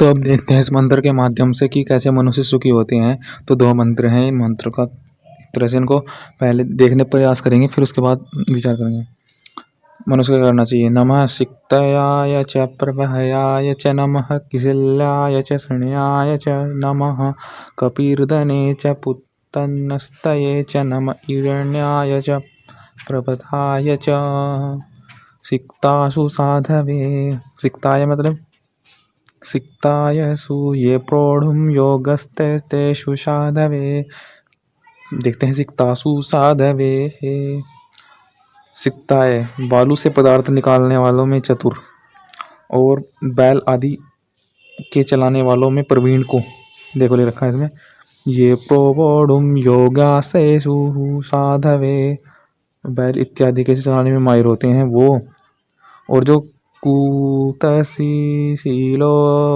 तो अब देखते हैं इस मंत्र के माध्यम से कि कैसे मनुष्य सुखी होते हैं। तो 2 मंत्र हैं, इन मंत्र का एक तरह से इनको पहले देखने प्रयास करेंगे, फिर उसके बाद विचार करेंगे। मनुष्य को करना चाहिए। नमः सिक्तयाय च प्रभयाय च नमः किशिल्याय च शृणयाय च नमः कपिर्दने च पुत्तनस्तये च नम हिरण्याय च प्रपथाय च सिक्तासु साधवे। सिक्ताय मतलब सिक्ताय सूये प्रोढ़ुम योगस्ते तेषु साधवे। देखते हैं सिक्तासु साधवे है। सिक्ताय बालू से पदार्थ निकालने वालों में चतुर और बैल आदि के चलाने वालों में प्रवीण को देखो ले रखा है इसमें। ये प्रोढ़ुम योगासेषु साधवे, बैल इत्यादि के चलाने में माहिर होते हैं वो। और जो कूतसी शीलो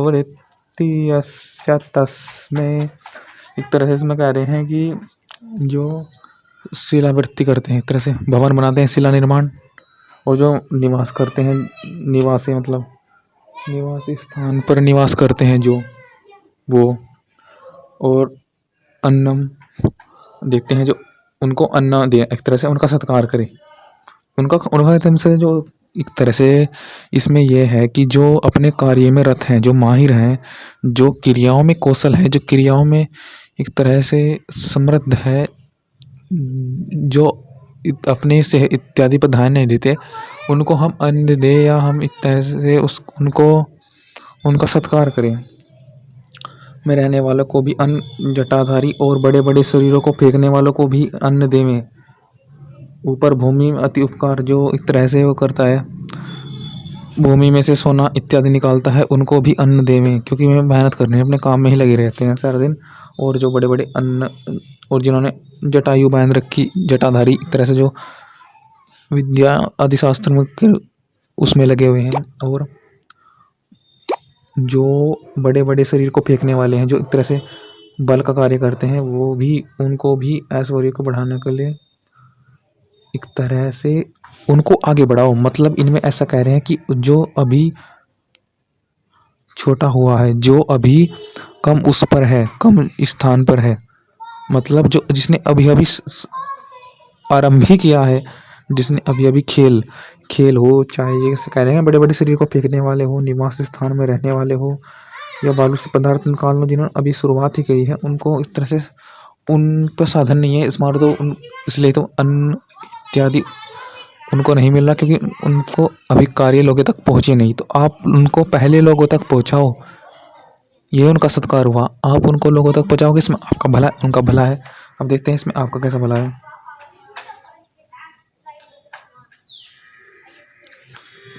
वृत्ति यस्य तस्मै, एक तरह से इसमें कह रहे हैं कि जो शिलावृत्ति करते हैं, एक तरह से भवन बनाते हैं, शिला निर्माण, और जो निवास करते हैं, निवासी मतलब निवासी स्थान पर निवास करते हैं जो वो। और अन्नम देखते हैं जो उनको अन्न दे, एक तरह से उनका सत्कार करे, उनका एकदम से जो एक तरह से इसमें यह है कि जो अपने कार्य में रत हैं, जो माहिर हैं, जो क्रियाओं में कौशल है, जो क्रियाओं में एक तरह से समृद्ध है, जो अपने से इत्यादि पर ध्यान नहीं देते, उनको हम अन्न दे या हम एक तरह से उनको उनका सत्कार करें। में रहने वालों को भी अन्न, जटाधारी और बड़े बड़े शरीरों को फेंकने वालों को भी अन्न देवें। ऊपर भूमि में अति उपकार जो एक तरह से वो करता है, भूमि में से सोना इत्यादि निकालता है, उनको भी अन्न देवें, क्योंकि वे मेहनत करने अपने काम में ही लगे रहते हैं सारा दिन। और जो बड़े बड़े अन्न और जिन्होंने जटायु बांध रखी, जटाधारी एक तरह से जो विद्या आदि शास्त्र में उसमें लगे हुए हैं, और जो बड़े बड़े शरीर को फेंकने वाले हैं, जो एक तरह से बल का कार्य करते हैं, वो भी, उनको भी ऐश्वर्य को बढ़ाने के लिए एक तरह से उनको आगे बढ़ाओ। मतलब इनमें ऐसा कह रहे हैं कि जो अभी छोटा हुआ है, जो अभी कम उस पर है, कम स्थान पर है, मतलब जो जिसने अभी अभी आरंभ ही किया है, जिसने अभी अभी खेल हो, चाहे ये कह रहे हैं बड़े बड़े शरीर को फेंकने वाले हो, निवास स्थान में रहने वाले हो, या बालू से पदार्थ निकाल लो, जिन्होंने अभी शुरुआत ही करी है, उनको इस तरह से उन पर साधन नहीं है स्मार्ट, तो इसलिए तो अन्न इत्यादि उनको नहीं मिल रहा, क्योंकि उनको अभी कार्य लोगों तक पहुँचे नहीं। तो आप उनको पहले लोगों तक पहुँचाओ, ये उनका सत्कार हुआ। आप उनको लोगों तक पहुँचाओगे, इसमें आपका भला, उनका भला है। अब देखते हैं इसमें आपका कैसा भला है।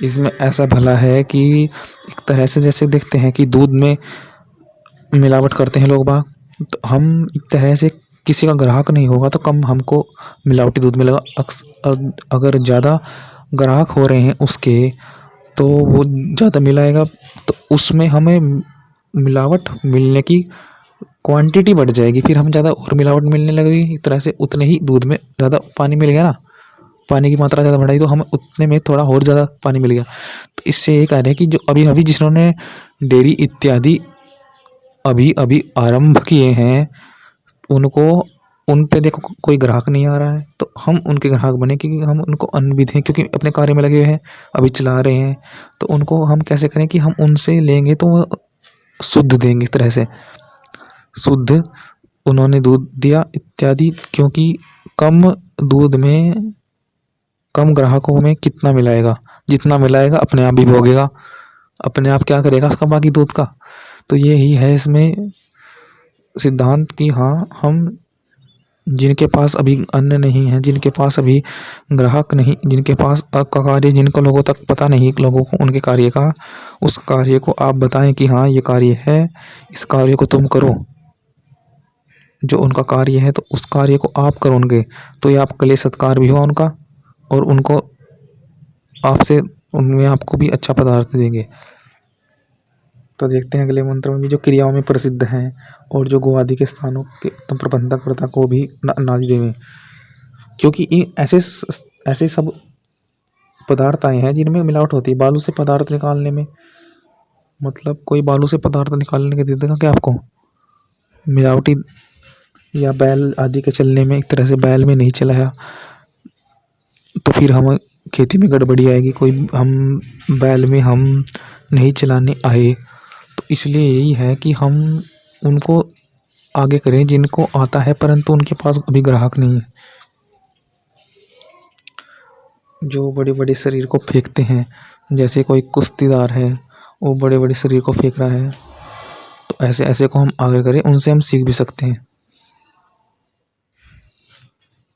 इसमें ऐसा भला है कि एक तरह से जैसे देखते हैं कि दूध में मिलावट करते हैं लोग बाग, तो हम एक तरह से किसी का ग्राहक नहीं होगा तो कम हमको मिलावटी दूध मिलेगा। अगर ज़्यादा ग्राहक हो रहे हैं उसके, तो वो ज़्यादा मिलाएगा, तो उसमें हमें मिलावट मिलने की क्वांटिटी बढ़ जाएगी, फिर हम ज़्यादा और मिलावट मिलने लगेगी। एक तरह से उतने ही दूध में ज़्यादा पानी मिल गया ना, पानी की मात्रा ज़्यादा बढ़ाई तो हमें उतने में थोड़ा और ज़्यादा पानी मिल गया। तो इससे ये कह रहे हैं कि जो अभी अभी जिन्होंने डेयरी इत्यादि अभी अभी आरंभ किए हैं, उनको उन पे देखो कोई ग्राहक नहीं आ रहा है, तो हम उनके ग्राहक बने, क्योंकि हम उनको अन्न भी दें, क्योंकि अपने कार्य में लगे हुए हैं, अभी चला रहे हैं। तो उनको हम कैसे करें कि हम उनसे लेंगे तो वो शुद्ध देंगे, इस तरह से शुद्ध उन्होंने दूध दिया इत्यादि, क्योंकि कम दूध में कम ग्राहकों में कितना मिलाएगा, जितना मिलाएगा अपने आप भी भोगेगा, अपने आप क्या करेगा उसका बाकी दूध का। तो यही है इसमें सिद्धांत कि हाँ, हम जिनके पास अभी अन्न नहीं है, जिनके पास अभी ग्राहक नहीं, जिनके पास कार्य, जिनको लोगों तक पता नहीं, लोगों को उनके कार्य का, उस कार्य को आप बताएं कि हाँ ये कार्य है, इस कार्य को तुम करो। जो उनका कार्य है तो उस कार्य को आप करो उनके, तो ये आपके लिए सत्कार भी हुआ उनका, और उनको आपसे, उनमें आपको भी अच्छा पदार्थ देंगे। तो देखते हैं अगले मंत्र में भी जो क्रियाओं में प्रसिद्ध हैं, और जो गो आदि के स्थानों के प्रबंधकर्ता को भी अनादि देवें, क्योंकि इन ऐसे सब पदार्थ आए हैं जिनमें मिलावट होती है। बालू से पदार्थ निकालने में मतलब कोई बालू से पदार्थ निकालने के दे देगा क्या आपको? मिलावटी या बैल आदि के चलने में, एक तरह से बैल में नहीं चलाया तो फिर हम खेती में गड़बड़ी आएगी। कोई हम बैल में हम नहीं चलाने आए, तो इसलिए यही है कि हम उनको आगे करें जिनको आता है, परंतु उनके पास अभी ग्राहक नहीं है। जो बड़े बड़े शरीर को फेंकते हैं, जैसे कोई कुश्तीदार है वो बड़े बड़े शरीर को फेंक रहा है, तो ऐसे ऐसे को हम आगे करें, उनसे हम सीख भी सकते हैं।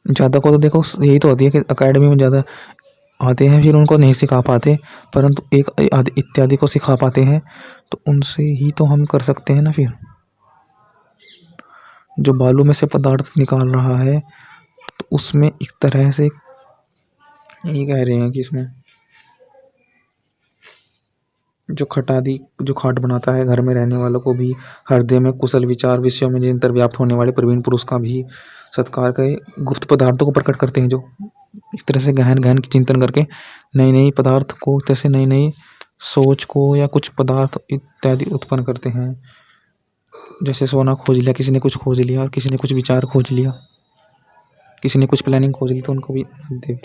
ज़्यादा को तो देखो यही तो होती है कि अकेडमी में ज़्यादा आते हैं फिर उनको नहीं सिखा पाते, परंतु एक आदि इत्यादि को सिखा पाते हैं, तो उनसे ही तो हम कर सकते हैं ना। फिर जो बालू में से पदार्थ निकाल रहा है तो उसमें एक तरह से यही कह रहे हैं कि इसमें जो खटादी जो खाट बनाता है, घर में रहने वालों को भी हृदय में कुशल विचार विषयों में निरंतर व्याप्त होने वाले प्रवीण पुरुष का भी सत्कार करे, गुप्त पदार्थों को प्रकट करते हैं, जो इस तरह से गहन गहन चिंतन करके नई नई पदार्थ को, इस तरह से नई नई सोच को या कुछ पदार्थ इत्यादि उत्पन्न करते हैं। जैसे सोना खोज लिया, किसी ने कुछ खोज लिया, और किसी ने कुछ विचार खोज लिया, किसी ने कुछ प्लानिंग खोज ली, तो उनको भी दे।